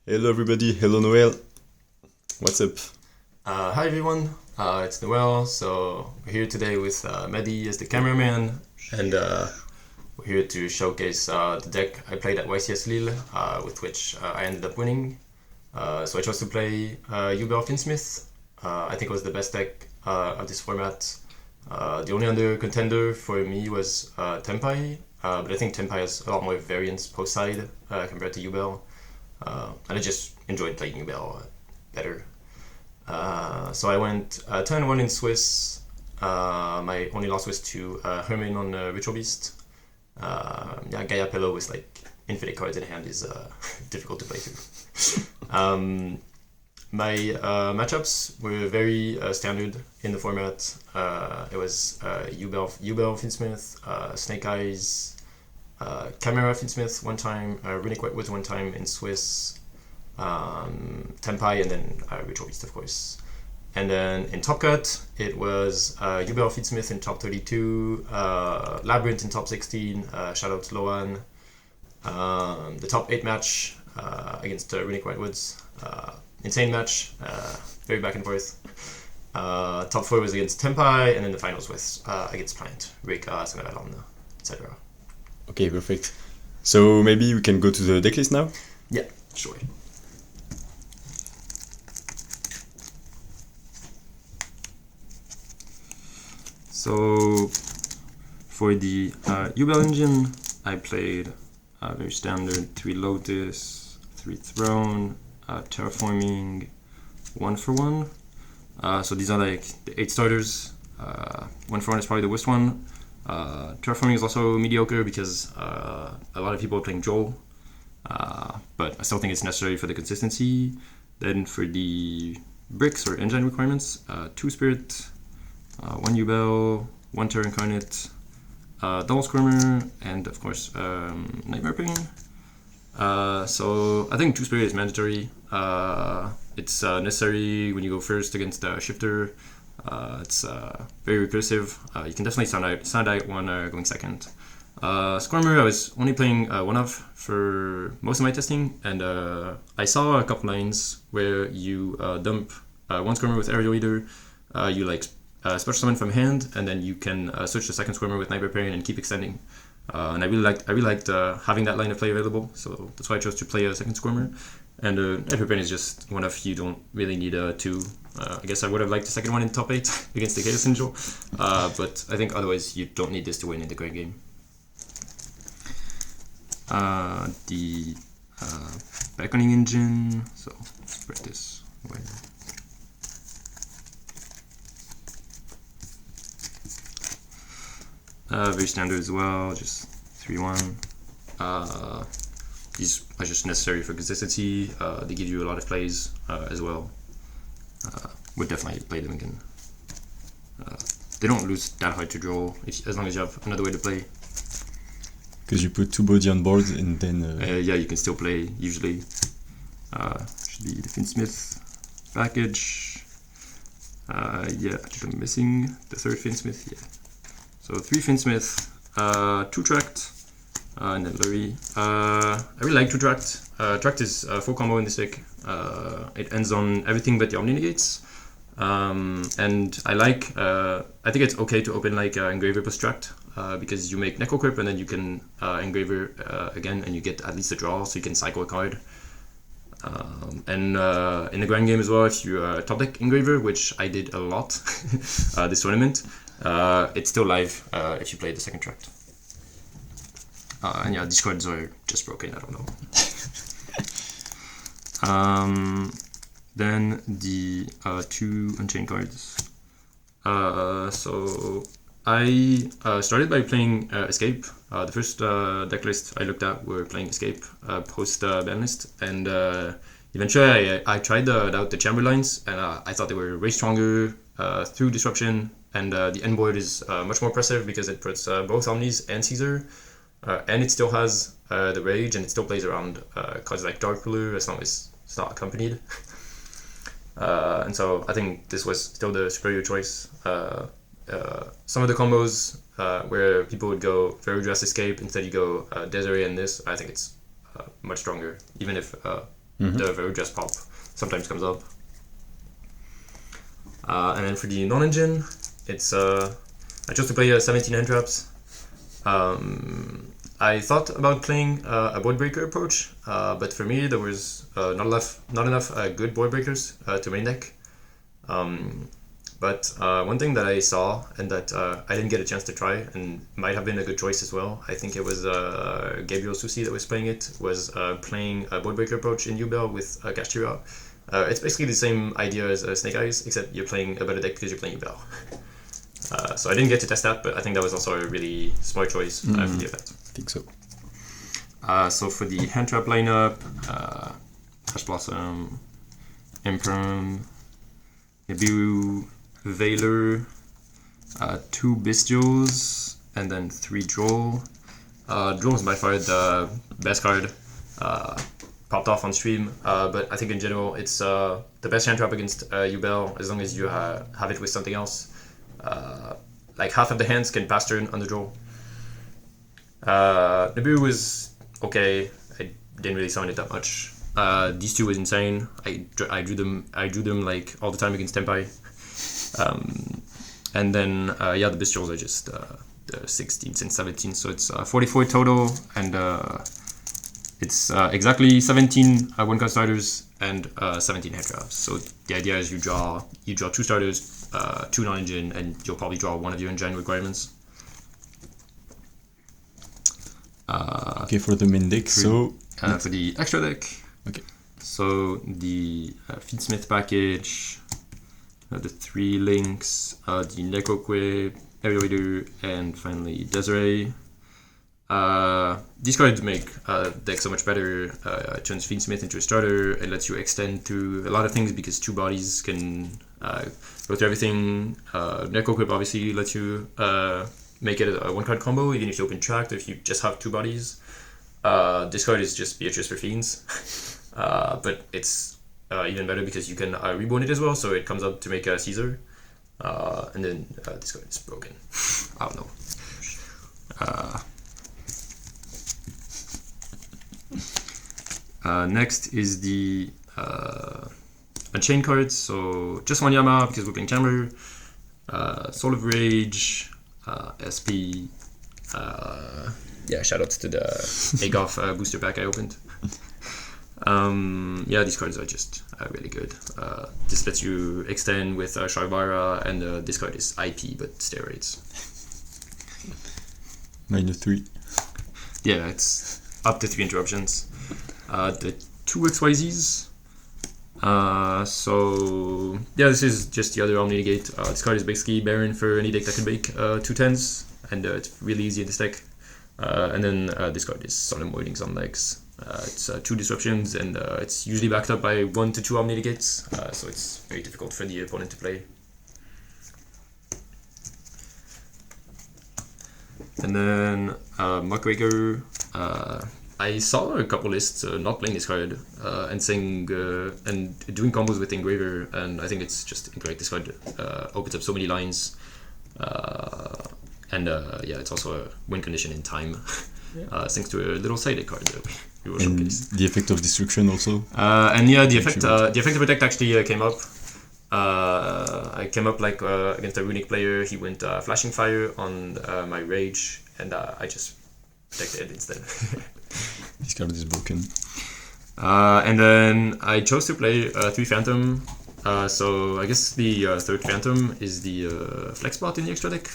Hello everybody, hello Noel. What's up? Hi everyone, it's Noel. So we're here today with Mehdi as the cameraman, and we're here to showcase the deck I played at YCS Lille, with which I ended up winning. So I chose to play Yubel Fiendsmith. I think it was the best deck of this format. The only other contender for me was Tempai, but I think Tempai has a lot more variance post side compared to Yubel, and I just enjoyed playing Yubel better. So I went 10-1 in Swiss. My only loss was to Hamel on Ritual Beast. Gaia Pillow with like infinite cards in hand is difficult to play through. My matchups were very standard in the format. It was Yubel Fiendsmith, Snake Eyes, Chimera Fiendsmith one time, Runic Whitewood one time in Swiss, Tempai, and then Ritual Beast, of course. And then in Top Cut, it was Yubel Fiendsmith in top 32, Labyrinth in top 16, shout out to Loan. The top 8 match against Runic Whitewoods, insane match, very back and forth. Top 4 was against Tempai, and then the finals was against Plant, Rika, Sangaran, etc. Okay, perfect. So maybe we can go to the decklist now? Yeah, sure. So for the Yubel engine, I played very standard 3 Lotus, 3 Throne, Terraforming, 1 for 1. So these are like the 8 starters. 1 for 1 is probably the worst one. Terraforming is also mediocre because a lot of people are playing Joel, but I still think it's necessary for the consistency. Then for the bricks or engine requirements, 2 Spirit, 1 Yubel, 1 Terra Incarnate, double Squirmer, and of course Nightmare Pain. So I think 2 Spirit is mandatory. It's necessary when you go first against the Shifter. It's very recursive. You can definitely sound out one going second. Squirmer I was only playing one of for most of my testing, and I saw a couple lines where you dump 1 Squirmer with Aerial Eater, you like special summon from hand, and then you can switch the second Squirmer with Nightmare Pain and keep extending. And I really liked having that line of play available, so that's why I chose to play a second Squirmer. And Nightmare Pain is just one of, you don't really need a 2. I guess I would have liked the second one in top 8 against the Chaos Angel, but I think otherwise you don't need this to win in the great game. The Beckoning engine, so spread this away. Very standard as well, just 3-1. These are just necessary for consistency. They give you a lot of plays as well. Would definitely play them again. They don't lose that hard to draw as long as you have another way to play. Because you put 2 body on board and then... yeah, you can still play usually. Should be the Fiendsmith package. Yeah, I think I'm missing the 3rd Fiendsmith. Yeah. So 3 Fiendsmith, 2 Tract, and then Lurie. I really like 2 Tract. Tract is a full combo in this deck. It ends on everything but the Omni Negates. And I think it's okay to open like Engraver plus Tract, because you make Necrocrypt and then you can Engraver again, and you get at least a draw, so you can cycle a card. And in the grand game as well, if you top deck Engraver, which I did a lot this tournament, it's still live if you play the second Tract. And yeah, these cards are just broken, I don't know. Then the 2 Unchained cards. So I started by playing Escape. The first deck list I looked at were playing Escape post ban list, and eventually I tried out the Chamberlains, and I thought they were way stronger through Disruption, and the end board is much more impressive because it puts both Omnis and Caesar, and it still has the Rage, and it still plays around cards like Dark Ruler as long as it's not accompanied. And so I think this was still the superior choice. Some of the combos where people would go Fairy Dress Escape, instead you go Desiree and this, I think it's much stronger, even if The very just pop sometimes comes up. And then for the non-engine, it's I chose to play 17 hand traps. I thought about playing a board breaker approach, but for me there was not enough good board breakers to main deck. But one thing that I saw and that I didn't get a chance to try and might have been a good choice as well, I think it was Gabriel Susi that was playing it, was playing a board breaker approach in Yubel with Kashtira. It's basically the same idea as Snake Eyes, except you're playing a better deck because you're playing Yubel. So I didn't get to test that, but I think that was also a really smart choice for the event. I think so. So for the hand trap lineup, Ash Blossom, Imperm, Nibiru, Veiler, 2 Bestials, and then 3 Droll. Droll is by far the best card. Popped off on stream, but I think in general it's the best hand trap against Yubel as long as you have it with something else. Like half of the hands can pass turn on the draw. Nibiru was okay. I didn't really summon it that much. These two was insane. I drew them like all the time against Tempai. And then yeah, the Bestials are just the 16s and 17s, so it's 44 total, and it's exactly 17 one-card starters and 17 hand traps. So the idea is you draw 2 starters, 2 non-engine, and you'll probably draw 1 of your engine requirements. Okay, for the main deck, so... for the extra deck, okay. So the Fiendsmith package, the 3 links, the Nekokwe, Aeriator, and finally Desiree. These cards make deck so much better. It turns Fiendsmith into a starter. It lets you extend through a lot of things because 2 bodies can go through everything. Necroquip obviously lets you make it a 1-card combo, even if you open tracked, or if you just have 2 bodies. This card is just Beatrice for Fiends, but it's even better because you can reborn it as well, so it comes up to make a Caesar. And then this card is broken. I don't know. Next is the Unchained cards, so just 1 Yama because we're playing Chamber, Soul of Rage, SP, yeah, shoutouts to the Agoff booster pack I opened. Yeah, these cards are just really good. This lets you extend with Sharbara, and this card is IP but steroids. -3. Yeah, it's up to 3 interruptions. The 2 XYZs. So yeah, this is just the other Omni Negate. This card is basically Baron for any deck that can make 2 10s, and it's really easy in this deck. And then this card is Solemn Wordings on legs. It's 2 disruptions, and it's usually backed up by 1 to 2 Omni Negates, so it's very difficult for the opponent to play. And then Muckraker. I saw a couple lists not playing this card and saying and doing combos with Engraver, and I think it's just incorrect. This card opens up so many lines, and yeah, it's also a win condition in time, thanks to a little side card that we will showcase. The effect of destruction also. And yeah, the effect of protect actually came up. I came up like against a runic player. He went flashing fire on my rage, and I just protected instead. This card is broken. And then I chose to play 3 Phantom. So I guess the 3rd Phantom is the flex spot in the extra deck.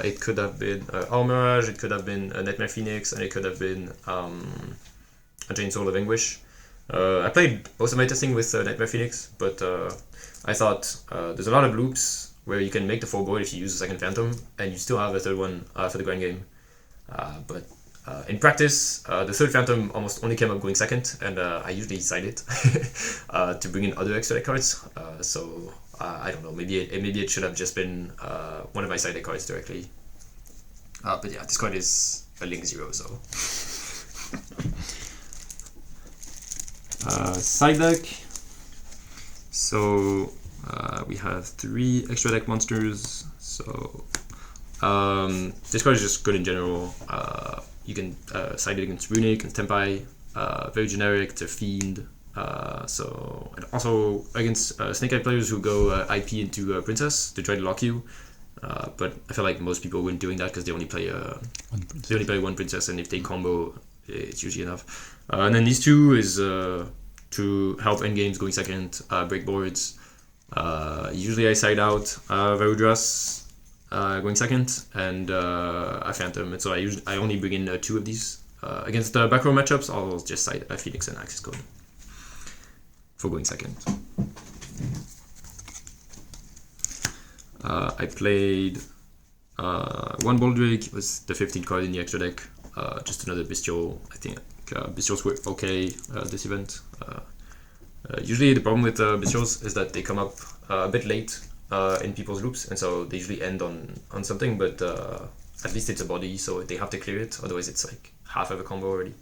It could have been All Mirage, it could have been a Nightmare Phoenix, and it could have been a Jane Soul of Anguish. I played most of my testing with Nightmare Phoenix, but I thought there's a lot of loops where you can make the 4 board if you use the 2nd Phantom, and you still have a 3rd one for the grand game. But in practice, the 3rd Phantom almost only came up going 2nd, and I usually side it to bring in other extra deck cards. So I don't know, maybe it should have just been one of my side deck cards directly. But yeah, this card is a Link 0, so. Side deck. So we have 3 extra deck monsters. So this card is just good in general. You can side it against Runic and Tempai. Very generic to Fiend. So and also against Snake Eye players who go IP into Princess to try to lock you. But I feel like most people wouldn't doing that because they only play one princess, and if they combo, it's usually enough. And then these two is to help endgames going second, break boards. Usually I side out Varudras going second, and a Phantom. And so I only bring in 2 of these. Against the back row matchups, I'll just side a Phoenix and Axis Code for going second. I played 1 Bouldrake, was the 15th card in the extra deck. Just another Bestial. I think Bestials were okay this event. Usually the problem with Bestials is that they come up a bit late in people's loops, and so they usually end on something, but at least it's a body, so they have to clear it, otherwise it's like half of a combo already.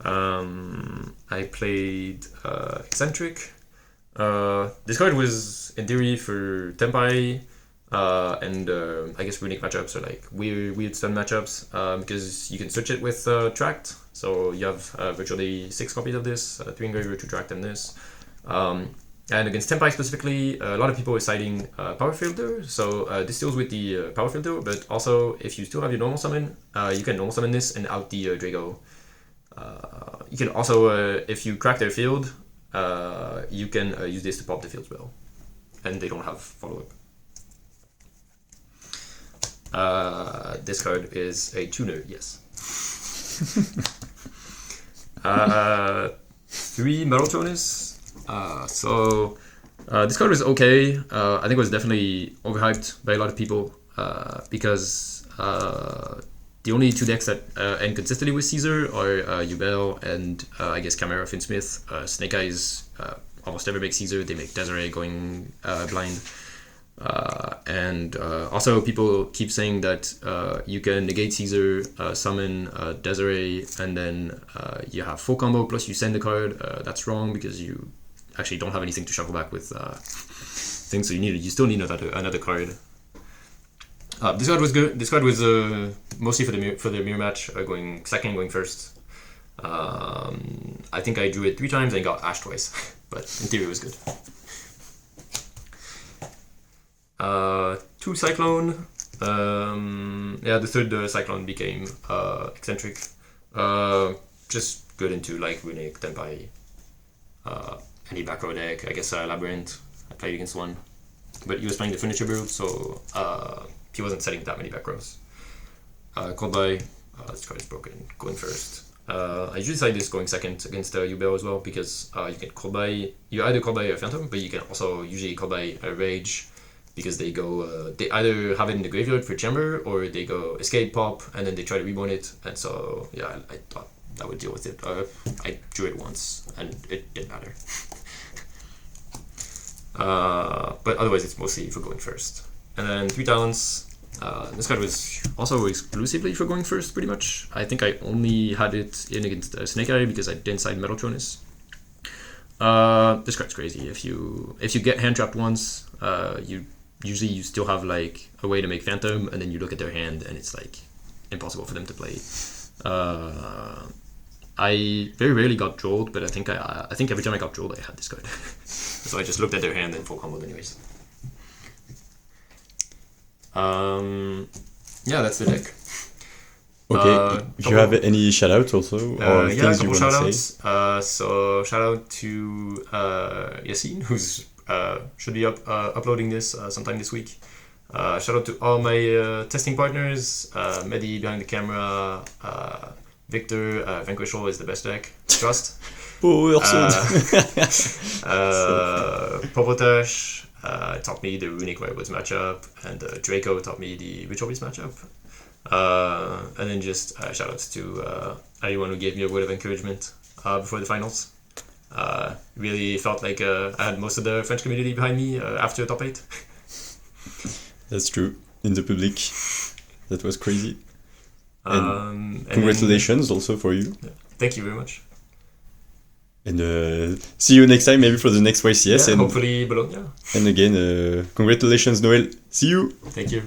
I played Eccentric. This card was in theory for Tempai, and I guess runic matchups are like weird stun matchups, because you can switch it with Tract, so you have virtually 6 copies of this, 3 engraver, 2 Tract, and this. And against Tempai specifically, a lot of people are citing Power Filter, so this deals with the Power Filter, but also if you still have your normal summon, you can normal summon this and out the Drago. You can also, if you crack their field, you can use this to pop the field spell, and they don't have follow-up. This card is a tuner, yes. 3 Metaltronus. So this card was okay. I think it was definitely overhyped by a lot of people because the only 2 decks that end consistently with Caesar are Yubel and I guess Chimera Fiendsmith. Snake Eyes almost never make Caesar, they make Desiree going blind. And also people keep saying that you can negate Caesar, summon Desiree, and then you have full combo plus you send the card. That's wrong because you actually don't have anything to shuffle back with things, so you still need another card. This card was good. This card was mostly for the mirror match, going second, going first. I think I drew it 3 times and got Ash twice, but in theory it was good. 2 Cyclone. Yeah, the 3rd Cyclone became Eccentric. Just good into like Runic, Tempai, any back row deck. I guess Labyrinth. I played against one, but he was playing the furniture build, so he wasn't setting that many back rows. Cold by. This card is broken. Going first. I usually side this going second against Yubel as well, because you can cold by. You either cold by a Phantom, but you can also usually cold by a Rage, because they go. They either have it in the graveyard for Chamber, or they go Escape, Pop, and then they try to reborn it. And so yeah, I thought that would deal with it. I drew it once, and it didn't matter. But otherwise, it's mostly for going first. And then 3 Talents. This card was also exclusively for going first, pretty much. I think I only had it in against Snake Eye because I didn't side Metaltronus. This card's crazy. If you get hand trapped once, you still have like a way to make Phantom, and then you look at their hand and it's like impossible for them to play. I very rarely got trolled, but I think every time I got trolled I had this card. So I just looked at their hand and full comboed anyways. Yeah, that's the deck. Okay, do you have any shoutouts also, or yeah, things a you couple want to shoutouts. say? So shout out to Yassine, who's should be uploading this sometime this week. Shout out to all my testing partners, Mehdi behind the camera, Victor, Vanquishal is the best deck, trust. Popotash taught me the Runic Wirewoods matchup, and Draco taught me the Ritual Beast matchup. And then just shout outs to anyone who gave me a word of encouragement before the finals. Really felt like I had most of the French community behind me after top 8. That's true. In the public, that was crazy. And congratulations also for you. Yeah, thank you very much. And see you next time, maybe for the next YCS. Yeah, and hopefully Bologna. And again, congratulations, Noel. See you. Thank you.